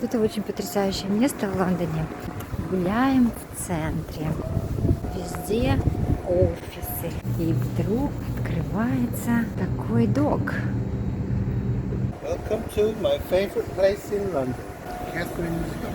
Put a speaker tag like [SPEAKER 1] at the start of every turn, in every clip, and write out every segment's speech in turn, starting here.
[SPEAKER 1] Это очень потрясающее место в Лондоне. Гуляем в центре. Везде офисы. И вдруг открывается такой док.
[SPEAKER 2] Welcome to my favorite place in London, Catherine's Dock.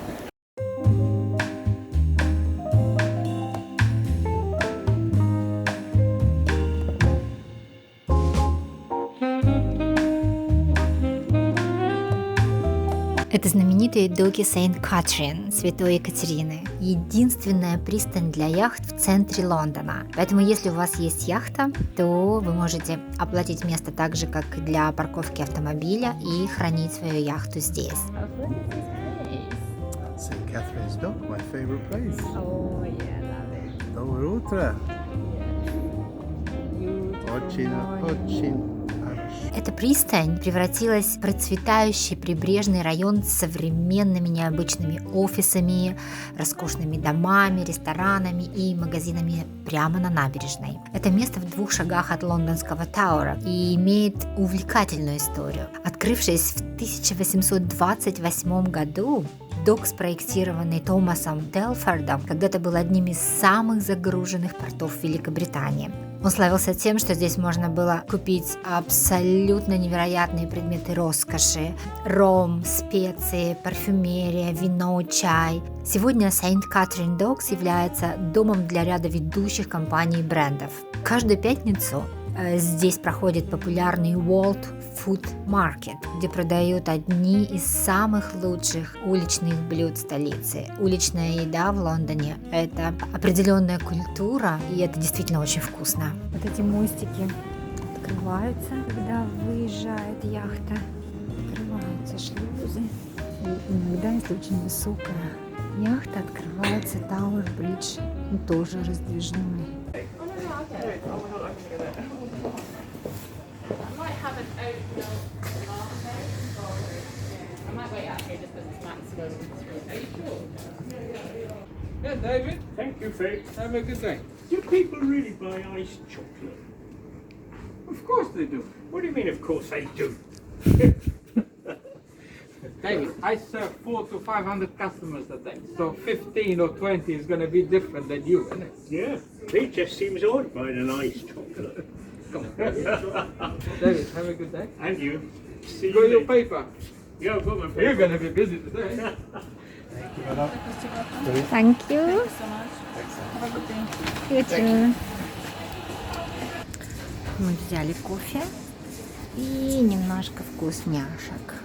[SPEAKER 1] Это знаменитые доки Сент-Катрин, Святой Екатерины. Единственная пристань для яхт в центре Лондона. Поэтому, если у вас есть яхта, то вы можете оплатить место так же, как и для парковки автомобиля, и хранить свою яхту здесь.
[SPEAKER 2] St. Catherine's Dock, my favorite place.
[SPEAKER 1] Oh, yeah, love it.
[SPEAKER 2] Новое утро. Очень хорошо.
[SPEAKER 1] Эта пристань превратилась в процветающий прибрежный район с современными необычными офисами, роскошными домами, ресторанами и магазинами прямо на набережной. Это место в 2 шагах от лондонского Тауэра и имеет увлекательную историю. Открывшись в 1828 году, док, спроектированный Томасом Телфордом, когда-то был одним из самых загруженных портов Великобритании. Он славился тем, что здесь можно было купить абсолютно невероятные предметы роскоши: ром, специи, парфюмерия, вино, чай. Сегодня St. Catherine Docks является домом для ряда ведущих компаний и брендов. Каждую пятницу здесь проходит популярный World Food Market, где продают одни из самых лучших уличных блюд столицы. Уличная еда в Лондоне – это определенная культура, и это действительно очень вкусно. Вот эти мостики открываются, когда выезжает яхта. Открываются шлюзы. И иногда, если очень высокая яхта, открывается Tower Bridge, тоже раздвижной.
[SPEAKER 3] Yeah, David. Thank you, Faith. Have a good day. Do people really buy iced chocolate? Of course they do. What do you mean, of course they do? David, I serve 400 to 500 customers a day, so 15 or 20 is going to be different than you, isn't it?
[SPEAKER 4] Yeah, it just seems odd buying an iced chocolate.
[SPEAKER 3] Come on. David, have a good day.
[SPEAKER 4] And you. See
[SPEAKER 3] You got
[SPEAKER 4] you
[SPEAKER 3] your
[SPEAKER 4] later.
[SPEAKER 3] paper?
[SPEAKER 4] Yeah, I've got my paper.
[SPEAKER 3] You're going to be busy today.
[SPEAKER 1] Thank you. You too. Мы взяли кофе и немножко вкусняшек.